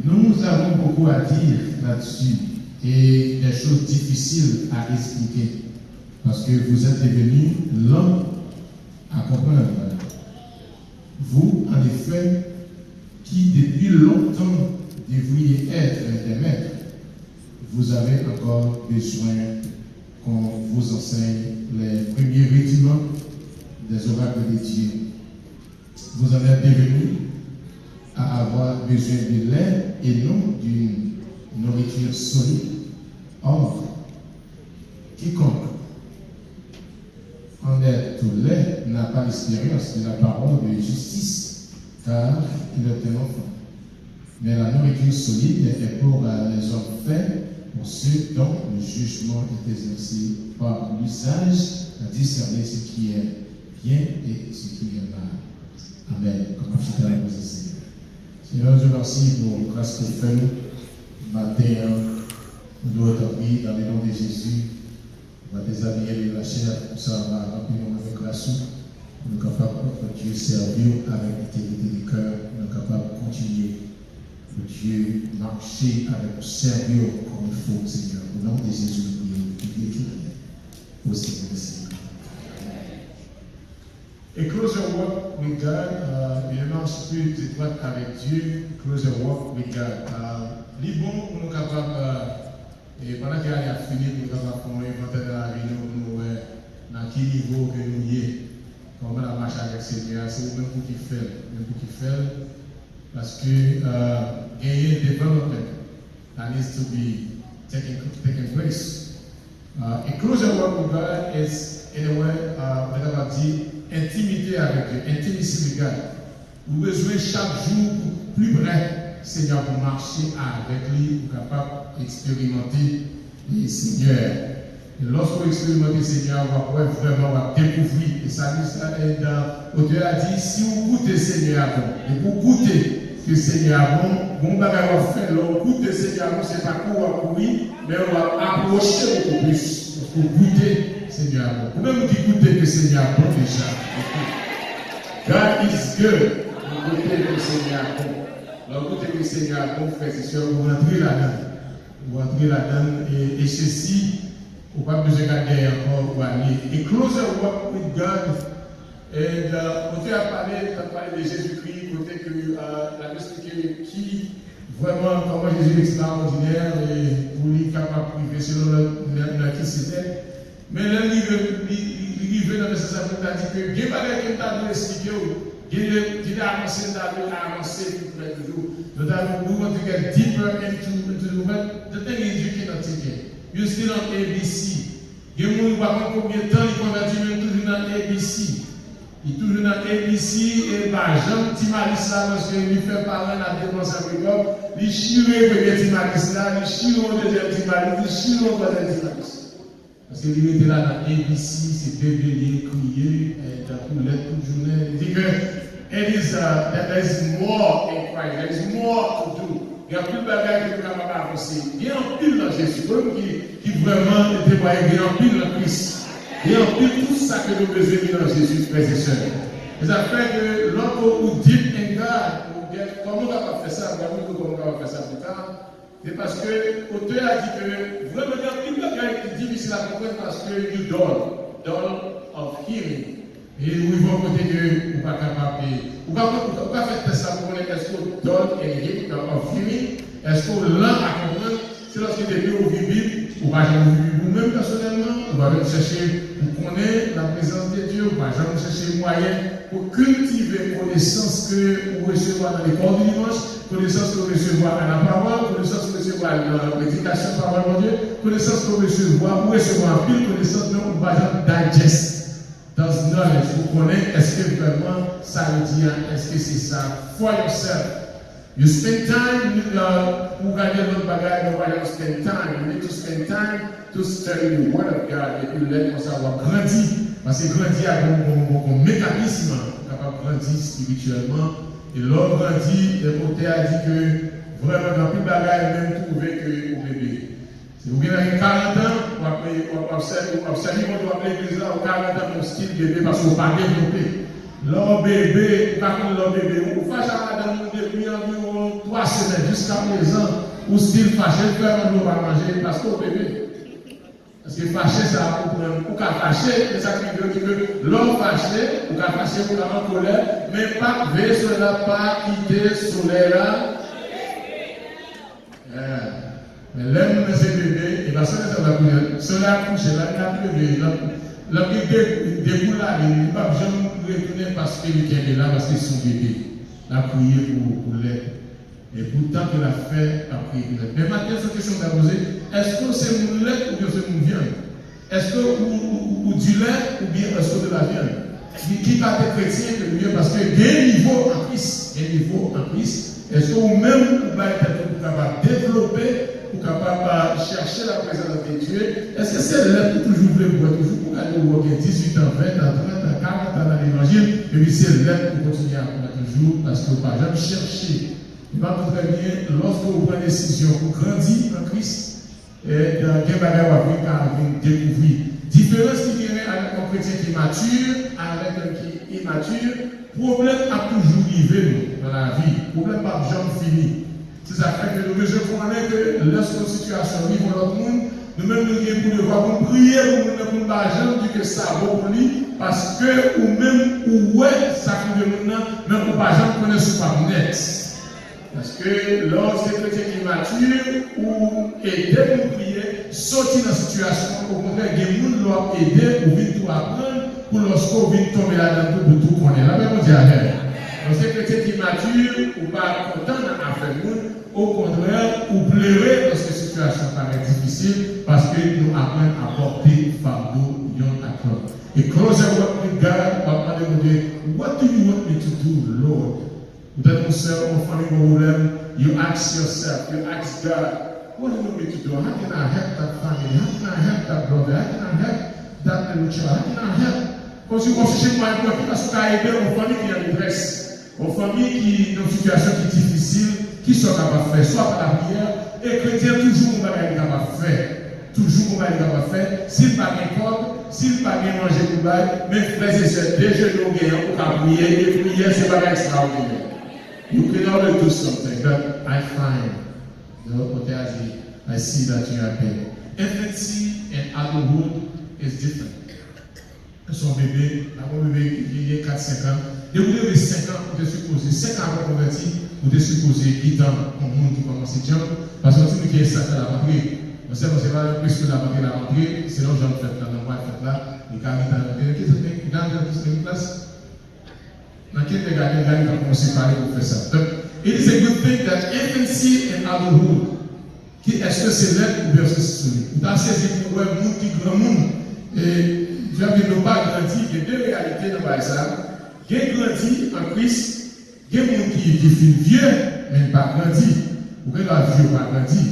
Nous avons beaucoup à dire là-dessus et des choses difficiles à expliquer parce que vous êtes devenus l'homme à comprendre. Vous, en effet, qui depuis longtemps devriez être des maîtres, vous avez encore besoin qu'on vous enseigne les premiers rudiments des oracles de Dieu. Vous en êtes devenus à avoir besoin de lait et non d'une nourriture solide. Or, quiconque en est au lait n'a pas l'expérience de la parole de justice, car il est un enfant. Mais la nourriture solide est pour les hommes faits, pour ceux dont le jugement est exercé par l'usage à discerner ce qui est bien et ce qui est mal. Amen. Comme je t'ai dit. Seigneur, je remercie pour la grâce que tu fais matin, nous doit t'appuyer dans le nom de Jésus. On va déshabiller de la chair, pour ça, on va remplir avec grâce. Nous sommes capables de Dieu servir avec intégrité du cœur. Nous sommes capables de continuer de Dieu marcher avec nous, servir comme il faut, Seigneur. Au nom de Jésus, nous prions. Au Seigneur des Seigneurs. A closer walk with God, une marche plus étroite avec Dieu, closer walk with God. Les bons, nous sommes capables, et pendant qu'il y a fini, nous sommes capables de inventer dans la réunion, nous dans quel niveau que nous y est, comment la marche avec le Seigneur, c'est même pour qui fait, parce que gagner development that needs to be taking place. A closer walk with God is, in a way, on va dire, intimité avec Dieu, intimacy with God. Vous avez besoin chaque jour plus près, Seigneur, pour marcher avec lui, pour capable d'expérimenter le Seigneur. Et lorsque vous expérimentez le Seigneur, on va vraiment découvrir. Et ça, l'auteur a dit, si vous goûtez le Seigneur bon, et vous goûtez que le Seigneur bon, vous allez faire, vous goûtez le Seigneur bon, ce n'est pas pour courir, mais on va approcher beaucoup plus. Pour goûter Seigneur bon. Vous même qui goûtez que Seigneur bon déjà. God is good. Vous goûtez que Seigneur bon. Alors goûtez que Seigneur bon, frères et sœurs, vous rentrez là-dedans. Vous rentrez là-dedans et ceci, vous n'avez pas besoin de garder encore pour aller. Et closer walk with God. Et on a parlé de Jésus-Christ, côté que la expliqué qui vraiment comment Jésus est extraordinaire et pour lui capable de priver selon qui c'était. Mais là, il veut dans le sens où il a dit que il y a des gens qui ont expliqué, il a avancé toujours. Notamment, we want to get deeper into the word. The thing is, you cannot take it. You're still on ABC. Il y a des gens qui ne combien de temps ils convertissent toujours dans ABC. Il est toujours dans ABC et Jean Timalis là, parce qu'il fait parler à la dépense agricole, il chire le Timalis là, il chire le deuxième Timalis, il chire le troisième Timalis. Parce qu'il était là dans ABC, c'est bébé, crier, dans tout l'aide, toute journée. Il dit que there is more in Christ, there is more to do. Il y a plus de bagages que nous avons avancé. Il y a un pile dans Jésus, qui vraiment était pas il y a un pile dans Christ. Et en plus, tout ça que nous avons besoin dans Jésus, frères et sœurs. Ça fait que lorsque vous dites un gars, comment on va faire ça, comment on va faire ça plus tard, c'est parce que l'auteur a dit que vraiment, il y a une qui est difficile à comprendre parce que you dull of hearing. Et où ils vont côté que vous n'êtes pas capable de. Vous ne pas faire ça pour connaître est-ce que dull of hearing, est-ce que lent à comprendre, c'est lorsque des gens vivent Bible, vous ne jamais vivre vous-même personnellement, vous allez chercher. Pour connaître la présence de Dieu, on va jamais chercher moyen pour cultiver connaissance que vous recevez dans les corps du dimanche, connaissance que vous recevez dans la parole, connaissance que vous recevez dans la prédication de la parole de Dieu, connaissance que vous recevez en pile, connaissance que vous va jamais digest. Dans ce knowledge, vous connaissez, est-ce que vraiment ça veut dire, est-ce que c'est ça? For yourself. You spend time pour gagner notre bagage, you want to spend time. You need to spend time to study the Word of God et puis l'aide pour savoir grandir. Parce que grandir a un mécanisme capable de grandir spirituellement. Et l'homme grandit, le côté a dit que vraiment dans plus de bagages, même trouver que au bébé. Si vous avez 40 ans, vous observez, on doit appeler l'église là, 40 ans, mon style bébé parce qu'on ne pas développé. L'homme bébé, par contre, l'homme bébé, on fait ça dans depuis environ 3 semaines. semaine, jusqu'à présent, ou style fâché, faire un va manger parce qu'on bébé. Parce que fâché, ça ou qu'à fâcher, c'est ça qui veut dire que l'homme fâché, ou qu'à fâcher pour la en colère, mais pas veiller sur la pas quitter le soleil là. Mais l'homme de ses bébés, il va se laisser la couleur. Cela a couché, là, il a pleuré. La bébé déboule là, il ne va jamais retourner parce qu'il est là, parce que c'est son bébé. Il a prié pour l'aide. Et pourtant, il a fait a prié pour l'aide. Mais maintenant, cette question à poser, est-ce que c'est mon lait ou bien c'est mon viande? Est-ce que ou du lait ou bien est-ce que de la viande? Qui va être chrétien que mieux parce que il y a un niveau en Christ. Il y a un niveau en Christ. Est-ce que vous-même, vous allez être capable de développer, pour capable de chercher la présence de Dieu? Est-ce que c'est là pour toujours vouloir toujours pour aller au 18 ans, 20 ans, 30 ans, 40 ans dans l'évangile? Et puis c'est là pour continuer à faire toujours parce que vous ne pouvez jamais chercher. Il va vous très bien, lorsque vous prenez une décision pour grandir en Christ, et dans quel bagage vous avez découvrir. Différence qui vient avec un chrétien qui est mature, avec un qui est immature, problème a toujours arrivé dans la vie. Problème pas jamais fini. C'est ça fait que nous, je connais que lorsque situation arrive dans l'autre monde, nous-mêmes nous avons pour devoir pour prier pour nous pas jamais dire que ça va pour lui, parce que ou même ou ouais, ça qui de maintenant, mais on ne pas jamais connaître ce pas net. Parce que lorsque chrétien qui est mature ou aider pour prier, sortir dans la situation, au contraire, il y a des gens qui doivent aider ou venir tout apprendre pour lorsqu'on vient tomber là-dedans pour tout connaître. La même chose à lorsque chrétien qui est mature ou pas content dans l'affaire, au contraire, ou pleurer lorsque la situation paraît difficile parce que nous apprenons à porter fardeau yon à l'autre. Et closer what with God, va demander, what do you want me to do, Lord? Peut-être mon soeur, mon famille, mon problème, you ask yourself, you ask God, what do you want me to do? How can I help that family? How can I help that brother? How can I help that little child? How can I help? Quand tu vas chercher moi, parce qu'on a aidé une famille qui est en détresse, une famille qui est dans une situation qui est difficile, qui sont capables de faire, soit par la prière, et chrétien, toujours on va être capable de faire. Toujours on va être capable de faire. S'il n'a pas de code, s'il n'a pas de manger pour bail, mais frères et sœurs, déjà nous gagnons pour prier, et prier, c'est pas extraordinaire. You can only do something, but I find, I see that you are paid. Infancy and adulthood is different. Son bébé, avant bébé, il y a 4-5 ans. Et vous avez 5 ans, vous êtes supposé, 5 ans avant converti, vous êtes supposé quitter un monde qui commence à dire, parce que si vous avez 5 ans à la rentrée, on sait que c'est pas plus que la rentrée, c'est là où j'en fais là, dans le fait là, les gars, ils ont une classe. Dans quel regard il va commencer par pour faire ça? Donc, it is a good thing that infancy and adulthood, est-ce que c'est l'aide ou bien c'est celui? Vous avez saisi pour le monde qui grand monde, et je ne pas grandi, il y a deux réalités dans ça. Il y a grandi en Christ, il y a des gens qui sont vieux, mais pas grandi. Vous pouvez la vieux pas grandi.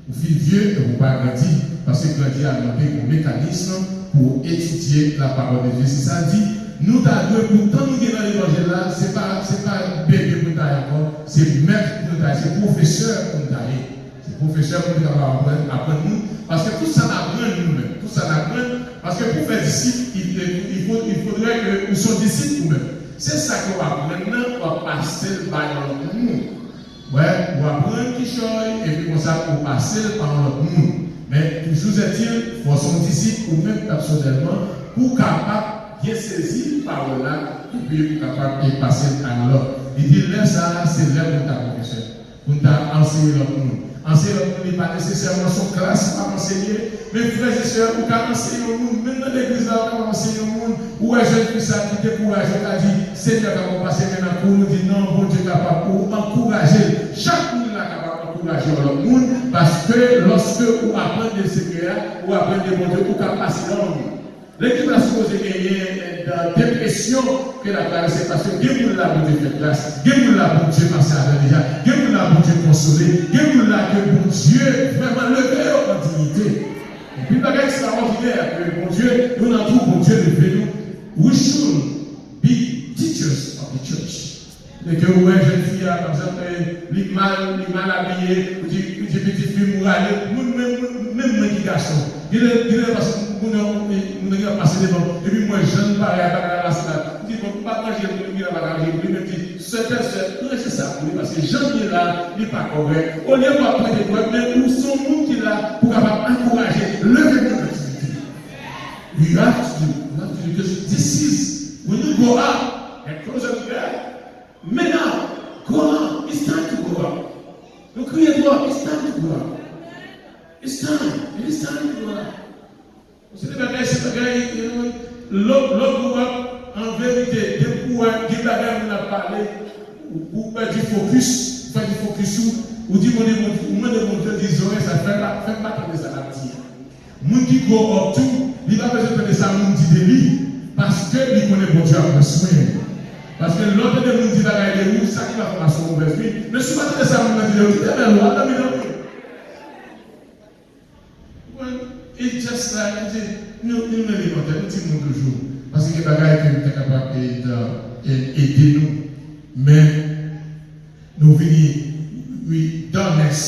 Vous faites vieux et vous pas grandi. Parce que grandi a demandé un mécanisme pour étudier la parole de Dieu. C'est ça dit. Nous avons pourtant nous dans l'évangile là, c'est pas bébé pour nous encore, c'est maître pour nous, c'est professeur pour nous. C'est professeur pour nous apprendre nous. Parce que tout ça n'apprend nous-mêmes. Tout ça n'apprend. Parce que pour faire disciple, il faudrait que nous soyons disciples nous-mêmes. C'est ça qu'on va apprendre. Maintenant, on va passer par l'autre monde. Ouais, on va apprendre quelque chose et puis comme ça, on va passer par l'autre monde. Mais toujours est-il, il faut son disciple ou même personnellement pour capable bien saisir par là et puis capable de passer à l'autre. Il dit là, ça, c'est là où tu as professeur. Où tu as enseigné l'autre monde. Enseigner l'autre monde n'est pas nécessairement son classe, pas enseigner. Mais frères et sœurs, où tu as enseigné au monde, même dans l'église là, où tu as enseigné au monde, où est-ce que ça qui décourage, tu as dit, Seigneur, tu vas passer maintenant pour nous dire non, bon Dieu, capable pour encourager. Chaque monde là capable d'encourager l'autre monde, parce que lorsque vous apprenez des secrets, vous apprenez des bons Dieu, vous capable passer dans le monde. L'équipe a supposé gagner dans dépression que la traversée parce que Dieu l'a pour Dieu fait grâce, Dieu l'a pour Dieu passer à déjà, Dieu l'a pour Dieu consoler, Dieu l'a que bon Dieu vraiment lever en dignité. Et puis, c'est extraordinaire que bon Dieu, nous n'en trouvons bon Dieu lever nous. We should be teachers of the church. Et que vous êtes jeune fille, par exemple, les mal habillés, les petites filles mourales, même qui garçons. Il est parce que nous avons passé devant. Et puis moi, je ne parle pas à la salle. Je dis, bon, pas manger, je ne vais pas manger. Je me dis, c'est ça, parce que Jean qui est là, il n'est pas correct. Au lieu de prendre des points, mais où sont nous qui est là pour encourager le développement d'activité? You have to do, because this is, when you go up and close up there, mais now, go up, it's time to go up. Le Creator, it's time to go up. It's time, it is time to go up. C'est des bagages, l'autre go up, en vérité, des points, des bagages, on a parlé, ou faire du focus, ou dire, mon Dieu, disons, ça fait pas de ça la dire. Moun qui go up tout, il va besoin de ça, moun dit de lui, parce que il connaît bon Dieu après soin. Parce que l'autre de moun dit bagaille de nous, ça qui va faire son mauvaise vie. Mais si vous de ça, moun dit de lui, c'est bien loin, it's just like, nous ne l'écoutons, nous disons toujours. Parce que les bagailles que nous sommes capables d'aider nous. Mais nous venons, oui, dumbness,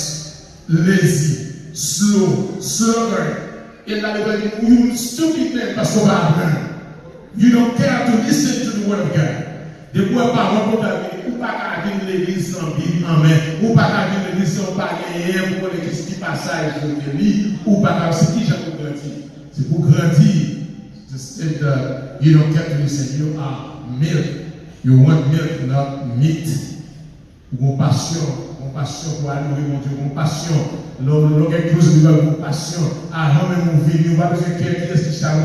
lazy, slow, slugger. Et là, you stupid man parce qu'on va apprendre. You don't care to listen to the word of God. De quoi parole pour David, ou pas qu'à venir l'église sans Bible en main, ou pas qu'à venir l'église sans pareil, pour les qui passage de lui, ou pas qu'à c'est qui j'ai pour grandir. C'est pour grandir. You don't care to listen. You are milk. You want milk, not meat. Compassion pour adorer mon Dieu, compassion. L'homme quelque chose de compassion. Avant même mon vie, on va besoin de quelqu'un qui charme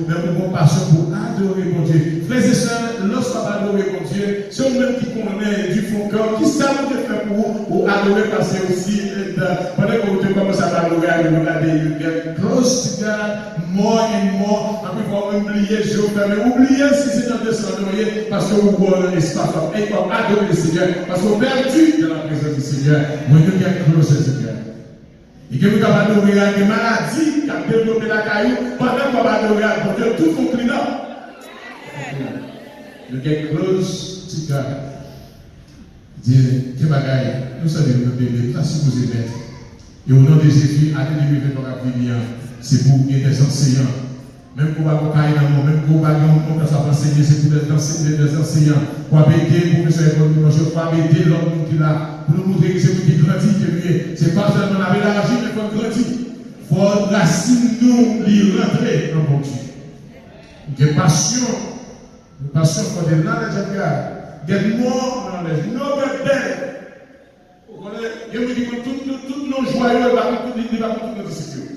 mais pour compassion pour adorer mon Dieu. Frères et sœurs, lorsqu'on va adorer mon Dieu, c'est eux-mêmes qui connaissent du fond cœur, qui savent ce que faire pour adorer, parce que aussi, pendant que vous commencez à adorer, vous regardez, you get close to God more and more. Après, il faut oublier, mais oubliez si c'est un descendant, parce que vous voulez l'espace, et pour adorer le Seigneur, parce que vous perdu dans la présence du Seigneur. When you get close to God. Et que vous avez adorer des maladies qui ont développé la caillou, pendant que vous avez adorer à Dieu, tout fonctionne. You get close to God. Dis, que bagaille, nous sommes des bébés, ça si vous aimez. Et au nom de Jésus, allez livrer dans la vie, c'est pour des enseignants. Même pour avoir même pour avoir enseigner, c'est pour des enseignants. Pour aider les professeurs économiques, pour aider l'homme qui est là, pour nous montrer que c'est pour qui grandit, que c'est pas seulement la pédagogie, mais pour grandir. Il faut racine nous, lui rentrer dans mon Dieu. Une passion pour the knowledge of God. Get more knowledge. Know God better. Je me dis que tous nos joyeux, il va pour toutes nos disciples.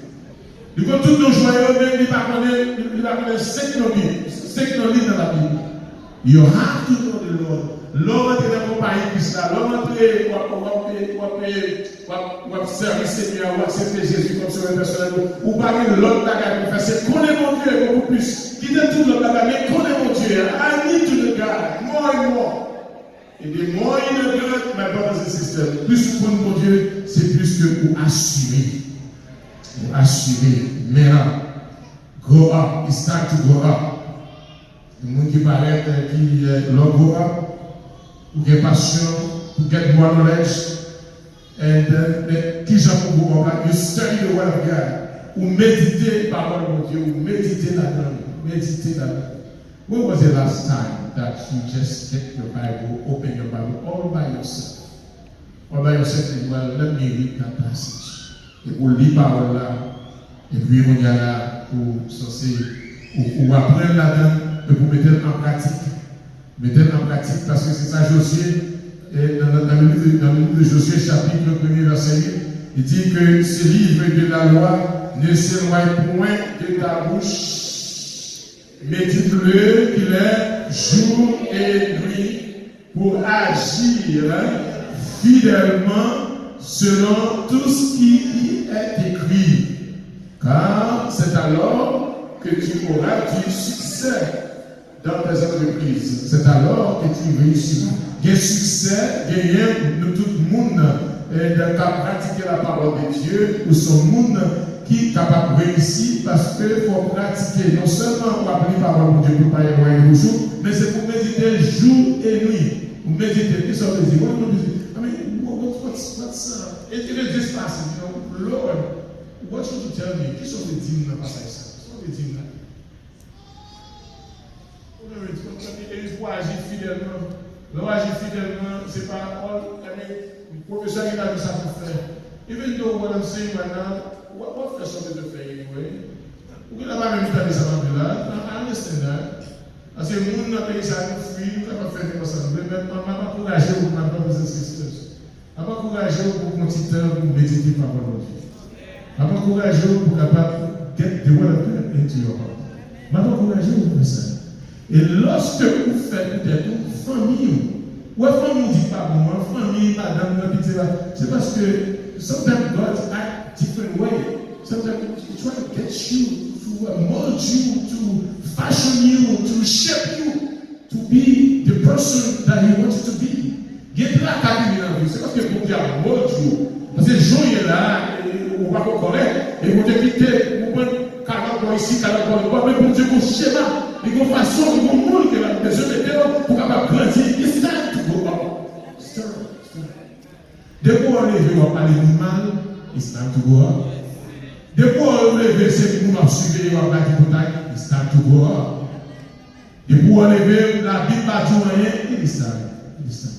Il va tous nos joyeux, mais il va connaître 5 livres dans la Bible. You have to know the Lord. L'homme est dans mon pays, l'homme est pour servir Seigneur, ou accepter Jésus comme sauveur personnel, ou parler de l'autre bagage pour faire, c'est connaître mon Dieu beaucoup plus. Quittez tout l'autre bagage, mais connaître mon Dieu. I need to know God, more and more. Et the more you know God, my brothers and sisters, plus vous connaissez mon Dieu, c'est plus que vous assurer. Vous assurer. Maintenant, grow up, it's time to grow up. Le monde qui paraît, qui go up, pour get passion, pour get more knowledge, and qui j'en pour vous comprendre, you study the word of God, ou méditer parole de Dieu, ou méditer là-dedans. When was the last time that you just get your Bible, open your Bible all by yourself? All by yourself, and well, let me read that passage. Et pour lire parole là, et puis on y a là pour censé, ou apprendre là-dedans, et pour mettre en pratique. Mettez en pratique, parce que c'est ça Josué, dans le livre de Josué, chapitre 1er, verset 8, il dit que ce livre de la loi ne s'éloigne point de ta bouche. Médite-le qu'il est jour et nuit pour agir fidèlement selon tout ce qui y est écrit. Car c'est alors que tu auras du succès dans tes entreprises. C'est alors que tu réussis. Quel succès, gagner de tout le monde de pratiquer la parole de Dieu, ou son monde qui est capable de réussir parce qu'il faut pratiquer non seulement pour appeler la parole de Dieu pour ne pas éloigner le jour, mais c'est pour méditer jour et nuit. Pour méditer, qui sont les it is this passage, Lord, what should you tell me? Qui sont les dîmes dans le passage? que dit là. Il faut agir fidèlement. L'on agit fidèlement, ce n'est pas all. Le professeur il a dit ça pour faire. Even though what I'm saying right now, what for something to say anyway? Vous n'avez pas même entendu ça là. I understand that. Parce que nous, dans le pays, ça nous fuit, nous ne pouvons pas faire comme ça. Mais je ne pas encourager vous, ma brothers and sisters. Je ne pas encourager vous pour continuer pour méditer par rapport à Dieu. Je ne pas encourager vous pour capable get the word of God into your heart. Je ne pas encourager vous pour ça. Et lorsque vous faites peut-être une famille, ou une famille ne dit pas bon, une famille, madame, c'est parce que sometimes God act different way. Sometimes He try to get you, to mold you, to fashion you, to shape you, to be the person that He wants you to be. Get la cabine dans la vie. C'est parce que bon Dieu a mold you. Parce que Jean est là, on va pas connaître, et vous te quitter, vous prenez calme ici, calme là-bas, mais bon Dieu, vous schéma. Il y a une façon, il y a un monde qui a besoin de Dieu pour capable grandir. It's time to go up. It's time. Dès qu'on lever, on va parler du mal. It's time to go up. Dès qu'on lever, c'est pour nous suivre, on va parler du bataille. It's time to go up. Dès qu'on lever, la Bible pas tout rien. It's time. It's time.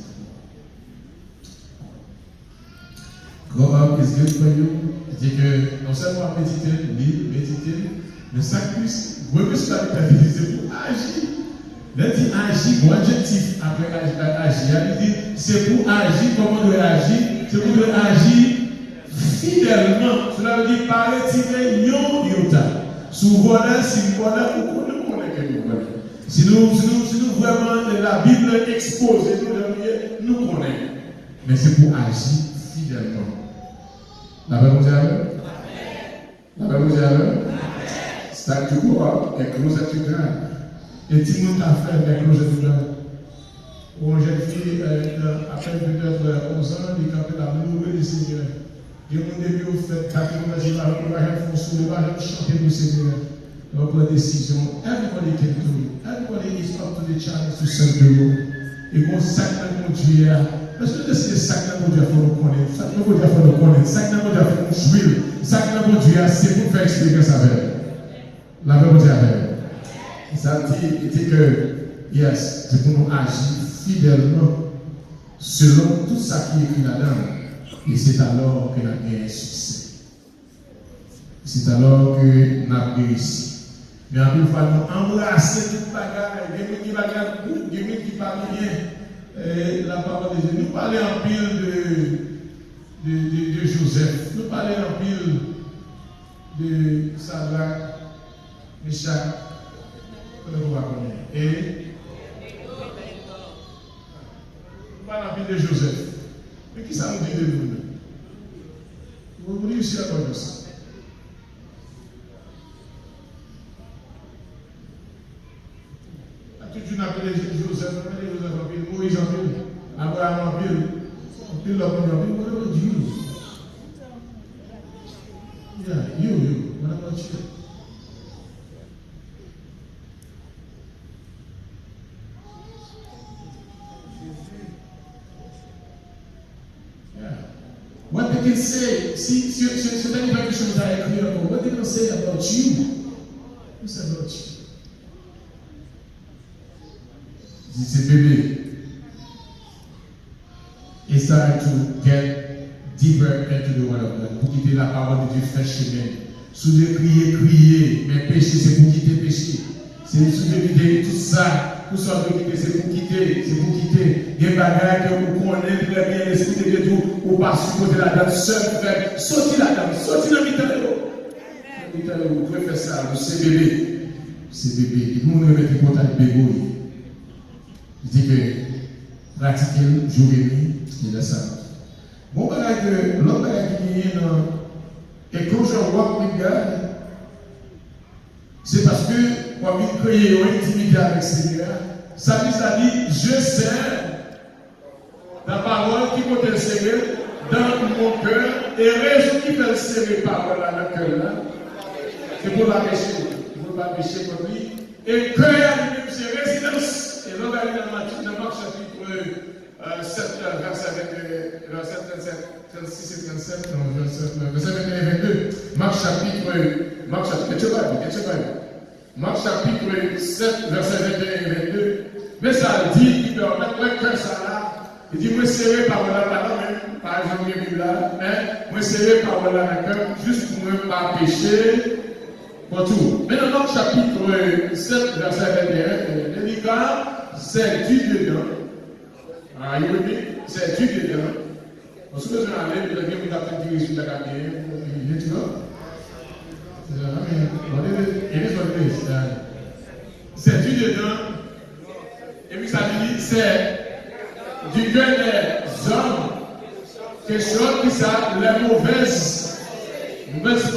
Go up is good for you. C'est que non seulement méditer, mais ça plus. Oui, mais c'est pour agir. Là, il dit agir, bon adjectif après agir. Il dit c'est pour agir, comment on doit agir? C'est pour agir fidèlement. Cela veut dire par retirer yota. Souvent, si nous connaissons que nous connaissons. Si nous vraiment la Bible expose, nous connaissons. Mais c'est pour agir fidèlement. La Bible vous dit alors? La Bible vous dit alors? C'est time to go up and closer to God. Et si nous avons fait avec closer to God, une jeune fille, après peut-être 11 ans, il a fait la louer du Seigneur. Et mon début, au fait, 4 ans, il va faire sous le bas, chanter pour le Seigneur. On prend des décisions. Everybody can do it. Everybody is up to the challenge to serve the Lord. Et qu'on sacre mon Dieu. Parce que c'est sacre mon Dieu, il faut le connaître. Sacre mon Dieu, il faut le connaître. Sacre mon Dieu, il faut le jouir. Sacre mon Dieu, c'est pour faire expliquer ça avec. La vérité avec. Ça dit que, yes, c'est pour nous agir fidèlement selon tout ça qui est écrit là-dedans. Et c'est alors que nous avons un succès. C'est alors que nous avons réussi. Mais en plus, il faut nous embrasser toute bagarre. Il y a des gens qui parlent bien la parole de Dieu. Nous parlons en pile de Joseph. Nous parlons en pile de Sadrach. Michel, vous et pas la vie de Joseph. Mais qui ça nous dit de nous? Vous réussissez à voir ça. Tout le monde appelle Joseph, en pile, Moïse en pile, Abraham en pile, l'homme en pile, what about you? Yeah, you, what about you? What they can say, c'est un livre que je vous ai écrit encore. What they can say about you? What's about you? C'est bébé. It's time to get deeper into the word of God. Pour quitter la parole de Dieu, faire chemin. Sous de crier, mais péché, c'est pour quitter péché. C'est sous de quitter tout ça. Tout ça de quitter, c'est pour quitter. Il y a des bagages que vous connaissez très bien, l'esprit de Dieu, ou pas supporter la dame seule, frère. Sortez la dame, sortez dans le mitad. Vous pouvez faire ça, c'est bébé. C'est bébé. Et nous, on remet le contact bébé. Je dis que pratiquer jour et nuit, il est ça. Bon, l'autre bagage qui est dans et quand je walk with God, c'est parce que quand il crée une intimité avec le Seigneur, ça dit, je sers la parole qui porte le Seigneur dans mon cœur et raison qui fait le Seigneur parole dans le cœur. C'est pour la pécher. Il ne faut pas pécher contre lui. Et cœur, c'est résidence. Et l'on va aller dans Marc chapitre 7, verset 36 et 37, verset 21 et 22. Marc Marc chapitre 7, verset 21 et 22. Mais ça dit, il permet le cœur ça là. Il dit, moi serré par là, pas même, par exemple, il là, mais moi serré par là, d'accord, juste pour ne pas pécher, pour tout. Mais dans notre chapitre 7, verset 21, il dit, c'est du dedans. Ah, il dit, c'est du dedans. On se besoin d'aller, vous avez une appel dirigée de la cabinet, il est tout c'est du dedans. Et puis ça dit, c'est du cœur des hommes, quelque chose qui ça, les mauvaises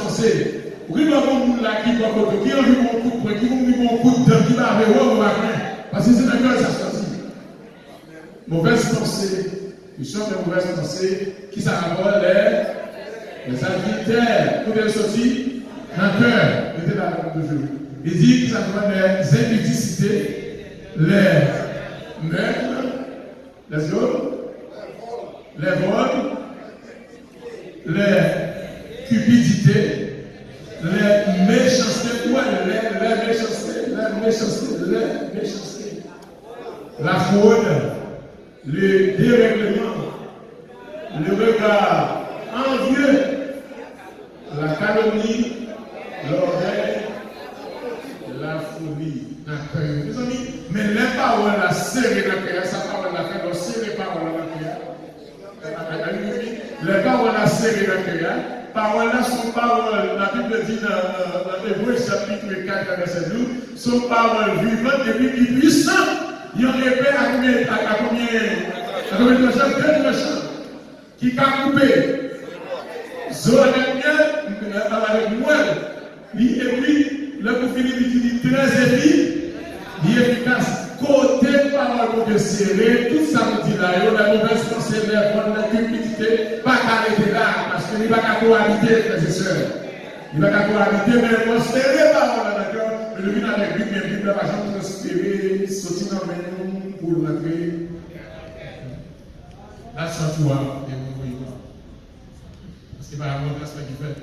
pensées. Oui, le monde là qui va côté, qui a vu mon coup de poing, qui a vu mon coup de dent, qui va avec moi, parce que c'est dans le cœur, ça se passe. Mauvaises pensées, ils sont des mauvaises pensées, qui ça rapporte les adultères, pour les sorties, dans le cœur, mettez là toujours. Il dit que ça rapporte les impudicités, les meurtres, les viols, les vols, les cupidités, les méchancetés, les méchancetés, la fraude, le dérèglement, le regard envieux, la calomnie, l'orgueil, la folie. Mes amis, mais les paroles la serrées dans le cœur, sa parole la fait, donc serrer les paroles dans le cœur. Les paroles la serrées dans le cœur. Paroles là sont paroles, la Bible dit dans Hébreux chapitre 4, verset 12, sont paroles vivantes et puis puissantes. Il y en a à combien de gens, deux gens, qui a coupé. Zo avec moi, et puis, le coup fini, il dit très efficace. Côté parole pour Dieu serré, tout ça nous dit là, la mauvaise pensée, la cupidité, pas qu'arrêter là, parce qu'il n'y a pas qu'à cohabiter, frères et sœurs. Il n'y a pas qu'à cohabiter, mais moi, serré parole, d'accord? Je viens avec lui, mais il ne va jamais transpirer, sortir dans le monde pour rentrer. Là, c'est toi, et vous voyez pas. Parce que par rapport à ce qu'il fait.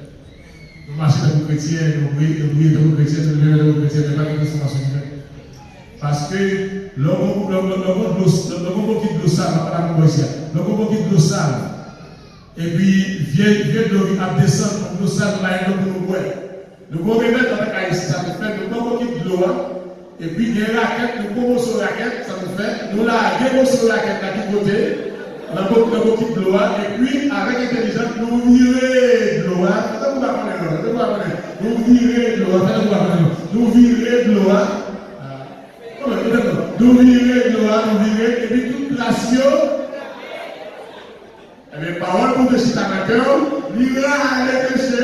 Nous marchons dans les chrétiens, nous prions dans les chrétiens, nous levons dans les chrétiens, mais pas de transformation humaine. Parce que l'homme qui de ça, l'homme qui de ça, et puis vient de l'eau à descendre comme nous ça, nous nous boire. Nous pouvons mettre dans la caisse, ça nous fait l'homme qui de l'eau, et puis il y a une raquette, nous pouvons sur la raquette, ça nous fait, nous la guérons sur la raquette à qui côté, l'homme qui de l'eau, et puis avec intelligence, nous virer de l'eau, nous virer de l'eau, nous virer de l'eau. Nous virer, et puis toute nation, et bien, parole pour que c'est un cœur, l'ira les péchés,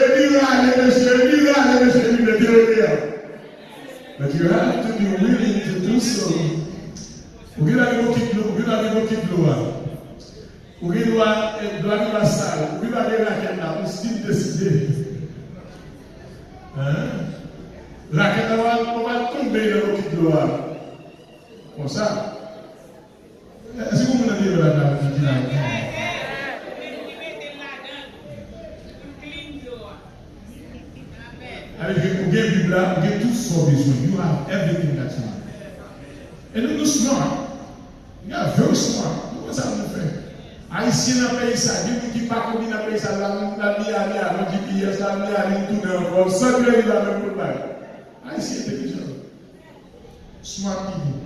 But you have to be willing to do so. Vous avez beaucoup de loi. Vous avez la salle, vous avez la caméra, vous avez décidé. La caméra, on va tomber dans beaucoup de loi. Comme ça. Est-ce que vous me dites la dame qui dit là? Avec vous avez Bible là, vous avez tout son besoin. You have everything that you have. Et nous smart. We are very smart. Comment ça nous fait? Haïtien dans le pays, ça, qui pas comme dans le pays, ça, la vie à la GPS, la vie à tout dans le sans que il a même pour le Haïtien intelligent. Smart people.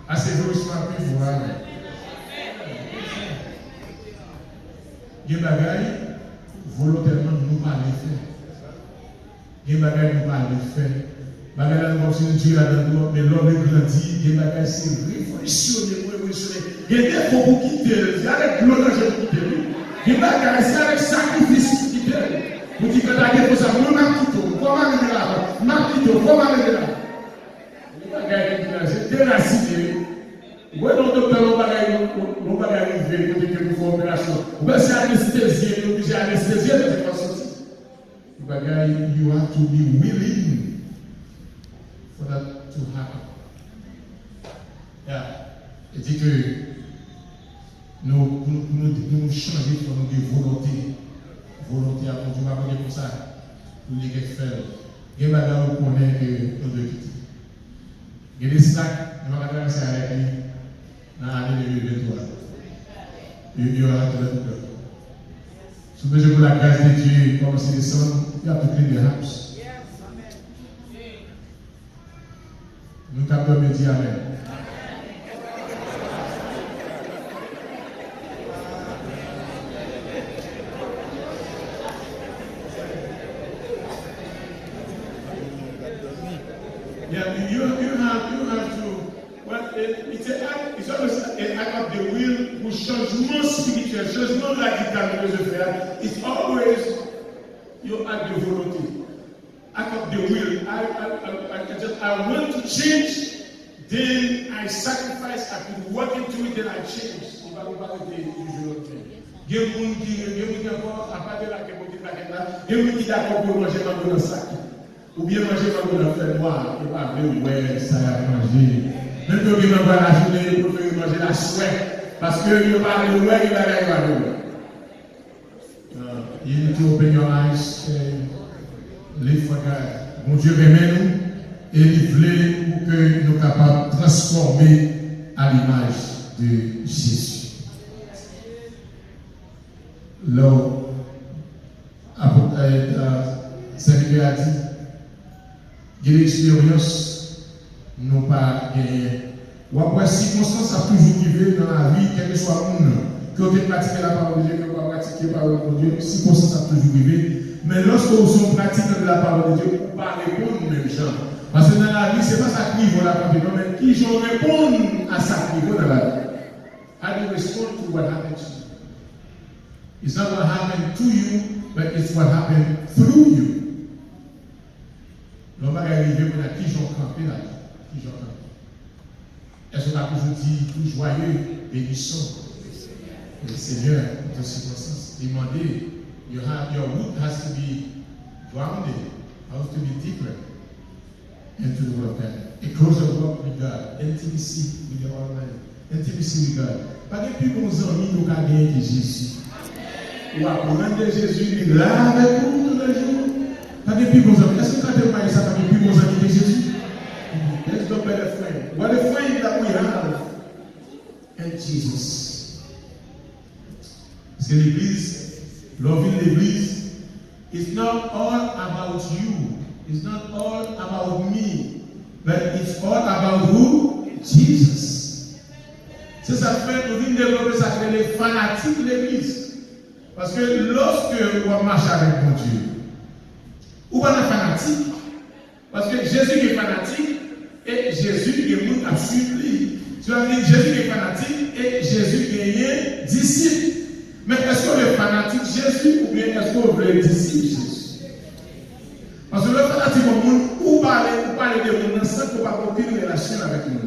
Assez very smart people, right? Il y a des bagailles, volontairement, nous pas les faire. Il y a des bagailles, nous pas les faire. Bagaille nous continuons Dieu là-dedans, mais l'homme est grandi, il y a des bagailles, c'est révolutionné. Il y a des fois pour quitter, c'est avec l'honneur que je quitte. Il y a des bagailles, c'est avec sacrifice pour quitter. Vous dites que la guerre, vous savez, nous m'acquittons, comment aller là? M'acquittons, comment aller là? Les bagailles, c'est déraciné. Oui, non, docteur, nous va arriver, nous devons faire une opération. Ou bien c'est anesthésié, nous obligés d'anesthésier, mais c'est pas sorti. Les bagailles, you have to be willing for that to happen. Yeah. Et dit que nous changer pour nous de volonté. Volonté à continuer à parler comme ça. pour les faire. Il y a des bagages où on connaît que on doit quitter. Il y a des sacs, on va traverser avec lui dans l'année 2023. Il y aura tout le monde. Si vous pour la grâce de Dieu, comme c'est descendre, il y a toutes les house. Nous captons de dire Amen. Yeah, you have to. Well, it's always an act of the will pour changement spirituel, changement radical que je fais. It's always your act de volonté, act of the will. I want to change, then I sacrifice. I could work into it, then I change. On va parler du jour. Il y a des gens qui encore à part de la il y a des gens qui d'accord pour manger dans le sac. Ou bien manger dans le fait noir, et pas ouais, ça a mangé. Même que vous n'avez pas la journée pour faire manger la souhait, parce que vous parlez de ouais, il va y avoir de ouais. You need to open your eyes and live for God. Mon Dieu remet nous et livrer pour que nous soyons capables de transformer à l'image de Jésus. Là, Saint-Pierre a dit, il y a l'expérience, nous pas gagné. Ou après, circonstance a toujours arrivé dans la vie, quel que soit le monde, que vous avez pratiqué la parole de Dieu, que vous avez pratiqué la parole de Dieu, circonstance a toujours arrivé. Mais lorsque vous sommes pratiquants de la parole de Dieu, vous ne pouvez pas répondre même gens. Parce que dans la vie, ce n'est pas ça qui vaut la parole de Dieu, mais qui je réponds à ça qui vaut dans la vie. How do you respond to what happened to you? It's not what happened to you, but it's what happened through you. L'homme va arriver pour la qui j'en campé là. Qui j'en campé. Est-ce qu'on a toujours dit tout joyeux, bénissons le Seigneur dans ces circonstances? Demandez, your root has to be grounded, has to be deeper into the word of God. A closer walk with God, intimacy with the Almighty, intimacy with God. Pas de plus bons amis nous qu'à gagner que Jésus. Ou à connaître Jésus, il est là avec nous tous les jours. Pas de plus bons amis. Est-ce que quand tu parles ça, pas de plus bons amis que Jésus? Let's go better friend. What a friend that we have in Jesus. Parce que l'Église, loving l'Église, it's not all about you. It's not all about me. But it's all about who? Jesus. C'est ça fait nous venons développer ça que les fanatiques de l'Église. Parce que lorsque on marche avec mon Dieu, ou pas un fanatique, parce que Jésus est fanatique et Jésus est monde à suivre lui. Tu vas dire Jésus est fanatique et Jésus est disciple. Mais est-ce qu'on est fanatique Jésus ou bien est-ce qu'on veut disciple Jésus? Parce que le fanatique au monde, ou parler de monde sans qu'on pas aucune relation avec nous.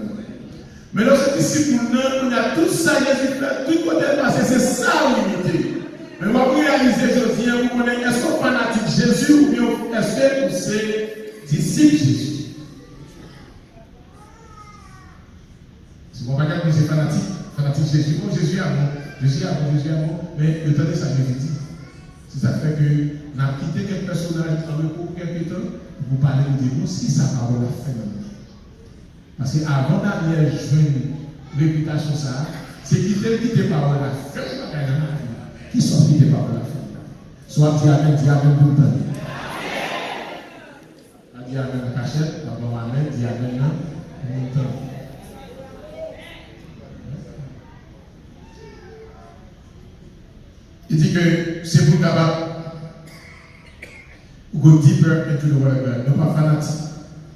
Mais lorsque disciple, on a tout ça, Jésus fait, tout côté passé, c'est ça l'unité. Mais moi, vous réalisez, je dis, vous connaissez, est-ce qu'on est fanatique Jésus ou bien est-ce que c'est disciple Jésus? C'est bon, regarde que c'est fanatique Jésus. Oh, Jésus est bon, mais le temps de ça, Jésus dit. C'est ça fait que nous avons quitté quelques personnages en repos pour quelques temps, pour parler de Dieu, si sa parole a fait dans nous. Parce qu'avant d'aller jouer une réputation, ça, c'est quitter parole à fait dans la vie. Qui sont quitter parole à fait. Soit dis Amen tout le temps. Dis Amen en cachette, d'abord Amen, dis Amen tout le temps. Il dit que c'est pour capable de go deeper into the word of God. Nous ne sommes pas fanatiques.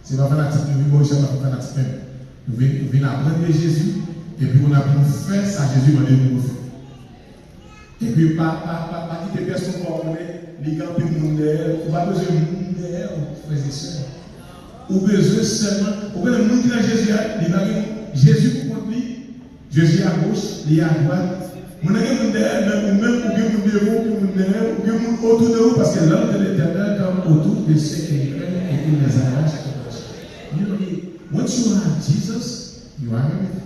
Ce n'est pas fanatique, nous ne sommes pas fanatiques même. Nous venons apprendre de Jésus et puis on a pour faire ça, Jésus m'a dit de nous faire. Et puis, pas quitter personne pour connaître les gars qui sont derrière. On n'a pas besoin de monde derrière, frères et sœurs. On a besoin seulement, on a besoin de monde qui est Jésus, Jésus pour contre lui, Jésus à gauche, lui à droite. On a besoin de derrière, même pour que vous derrière, ou que vous autour de vous, parce que l'homme de l'Éternel comme autour de ceux qui craignent et qui les arrachent. You know, once you have Jesus, you are everything.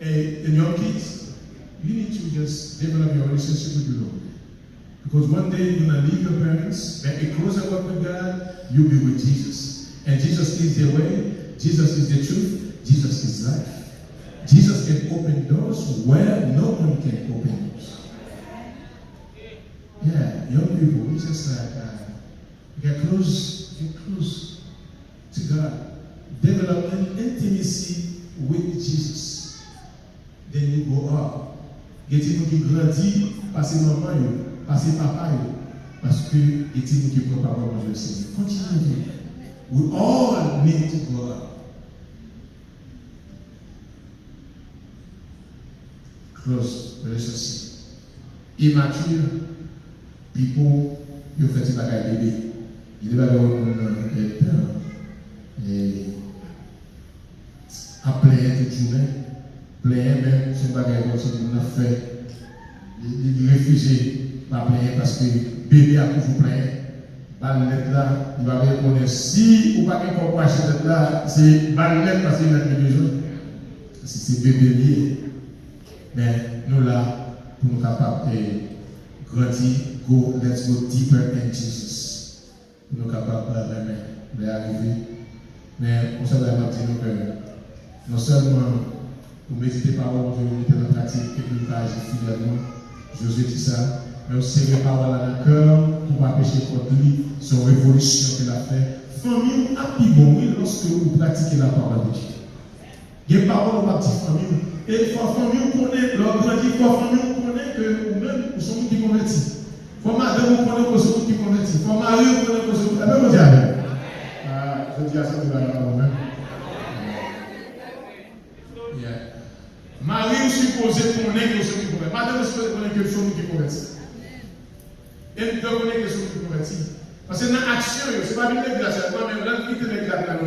And young kids, you need to just develop your relationship with the Lord. Because one day you're going to leave your parents, and a closer walk with God, you'll be with Jesus. And Jesus is the way, Jesus is the truth, Jesus is life. Jesus can open doors where no one can open doors. Yeah, young people, we just like, get close to God. Develop an intimacy with Jesus. Then you go up. Get him qui grandit, passer maman, passer papa, parce que get him qui prend parole dans le Seigneur. Continuez. We all need to grow up. Close relationship. Immature people, you faites pas qu'à bébé. Il va être à plein toute journée, plein même, c'est pas quelque chose qu'on a fait. Les réfugiés, pas plein parce que bébé a toujours plein. Ballet là, il va répondre si ou pas qu'on peut acheter là, c'est ballet parce qu'il a besoin. C'est bébé lié. Mais nous là, pour nous capables de grandir, let's go deeper in Jesus. Pour nous capables d'arriver. Mais on s'est vraiment dit que non seulement vous méditez parole, vous mettez en pratique et vous agissez fidèlement, Josué dit ça, mais aussi les paroles dans le cœur pour ne pas pécher contre lui, son révolution qu'il a fait. Famille, à plus bon, lorsque vous pratiquez la parole de Dieu. Il y a des paroles dans la petite famille. Et il faut famille connaître, leur grandir, il faut famille connaître que vous-même, vous sommes qui convertis. Il faut madame vous connaître que vous sommes qui convertis. Il faut mari vous connaître que vous sommes qui convertis. Je dis à ça, tu vas y avoir même. Marie est supposé connaître que vous sommes qui convertis. Madame est supposé connaître que vous sommes qui convertis. Et nous devons connaître que vous sommes qui convertis. Parce que dans l'action, ce n'est pas une négligence, mais dans l'église,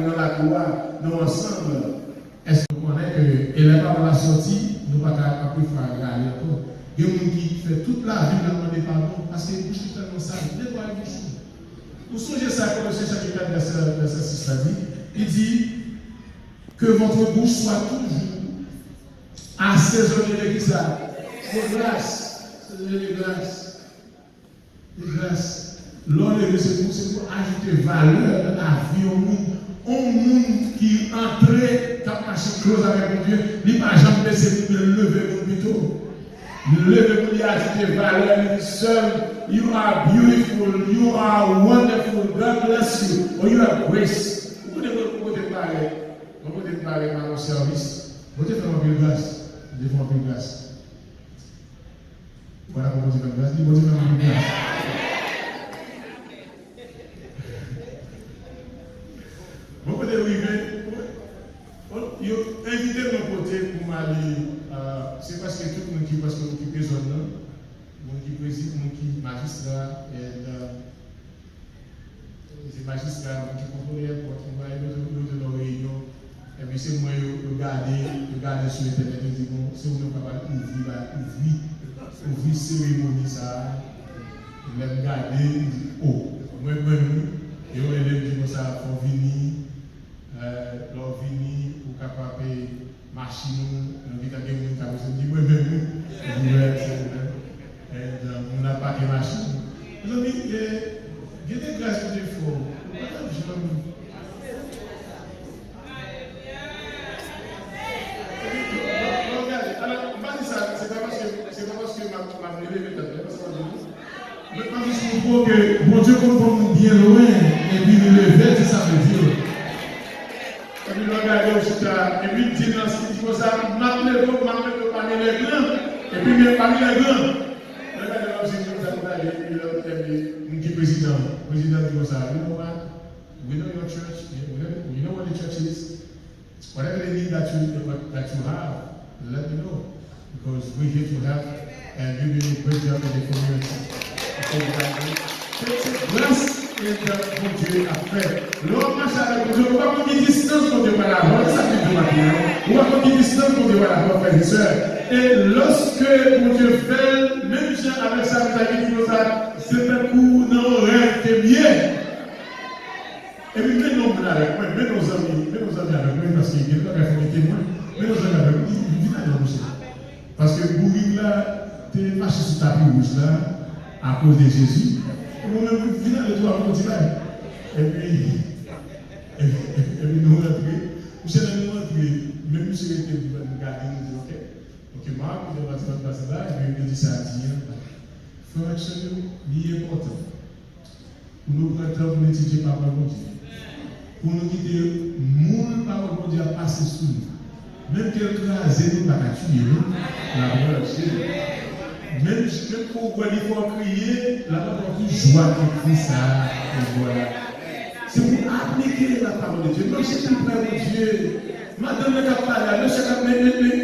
dans la loi, nous ensemble. Est-ce que vous connaissez que l'élève avant la sortie, nous ne pouvons pas plus faire regarder encore. Il y a des gens qui font toute la vie de demander pardon parce que les bouches sont tellement sales. Nettoyez les bouches. Vous songez ça, Colossiens chapitre 4, verset 6, ça dit, il dit que votre bouche soit toujours assaisonnée de ça. De grâce. De grâce. De grâce. L'on est c'est pour ajouter valeur à la vie au monde. Un monde qui entrait, qui a marché close avec mon Dieu, il n'a jamais baissé pour lever mon plutôt. Lever pour lui ajouter valeur, il dit seul, you are beautiful, you are wonderful, God bless you, or you have grace. Vous pouvez parler par mon service. Vous pouvez faire un peu de grâce. Vous pouvez faire un peu de grâce. Voilà comment vous pouvez faire grâce. Vous pouvez faire un peu de grâce. Vous pouvez arriver, invitez mon côté pour m'aller, c'est parce que tout le monde qui passe pour occuper zone là, mon qui préside, mon qui magistrat, c'est magistrat, mon qui contrôleur, pour qui va aller dans nos réunions, et puis c'est moi qui regarder sur Internet, et dit bon, c'est vous capable d'ouvrir cérémonie ça, je vais regarder, oh, moi-même, et on élève dit ça, pour venir. Leur vini pour capable machine, on dit à quelqu'un qui a dit moi-même, on n'a pas de machine. Nous avons dit, il y a des grâces que il faut. Regardez, alors, on va dire ça, c'est pas parce que ma brûlée est peut-être, mais pas juste pour que mon Dieu comprend bien loin et puis le lever, c'est ça veut dire. Et puis, regardez aussi, et puis, il dit dans ce qu'il faut ça, parmi les grands, et puis, parmi les grands. Regardez aussi, il dit président dit ça, you know what? We know your church, we know what the church is. Whatever they need that you have, let me know. Because we're here to help, and you're doing a great job in the community. Grâce. Mon Dieu a fait. L'homme marche avec mon Dieu. On va prendre une distance pour Dieu par la voix. Ça fait du matin. On va prendre une distance pour Dieu par la voix, frères et sœurs. Et lorsque mon Dieu fait, même si avec ça, vous avez dit ça, c'est un coup, non, rêve, c'est bien. Et puis, même nos amis avec moi, même nos amis avec moi, parce qu'il y a des gens qui font des témoins, même nos amis avec moi, ils disent, parce que Bourg là, tu es marché sur tapis rouge là. à cause de Jésus. Nous-mêmes, nous venons de toi, on dit là. Et puis, nous rentrons. Monsieur, nous rentrons. Même monsieur était venu nous garder, nous dit, ok, Marc, je vais passer là, et puis il dit ça à dire. Frère, c'est important. Pour nous prendre temps pour étudier la parole de Dieu. Pour nous quitter, mon parole de Dieu a passé sous nous. Même quelqu'un a zéro pas à tuer, la parole de Dieu. Même pour qu'on faut crier, la parole de Dieu joie qui crie ça, et voilà. C'est pour appliquer la parole de Dieu. Même si tu prends de Dieu, madame le capalé,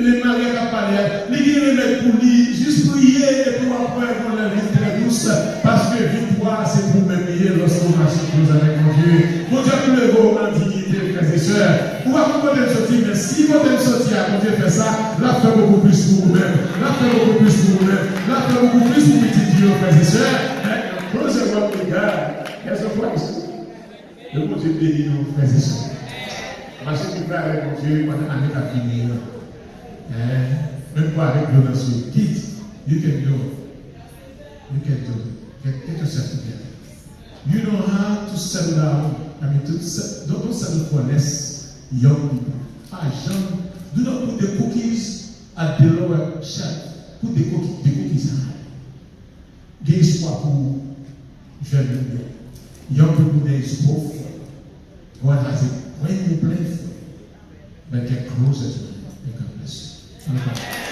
les maris capalé, les guéris pour lui, juste prier et pour après pour la vie très douce, parce que victoire, c'est pour me payer lorsqu'on marche plus avec mon Dieu. Mon Dieu, nous levons en dignité, frères et sœurs. Vous pouvez pas sortir, mais si vous pouvez sortir, mon Dieu fait ça, là, fait beaucoup plus pour vous-même. Là, fait beaucoup plus pour vous-même. Là, fait beaucoup plus pour petit Dieu, frères et sœurs. Close your regard. There's a place. Le bon Dieu bénit nous, frères et sœurs. Marcher du frère avec mon Dieu pendant l'année à finir. Même pas avec l'honneur sur quitte. You can do it. You can do it. Get yourself together. You know how to settle down. Don't settle for less young people. Young. Do not put the cookies at the lower shelf. Put the cookies high. Give espoir pour jeunes. Young people, there is hope. God has it when you pray for it. But get closer to Him. God bless you.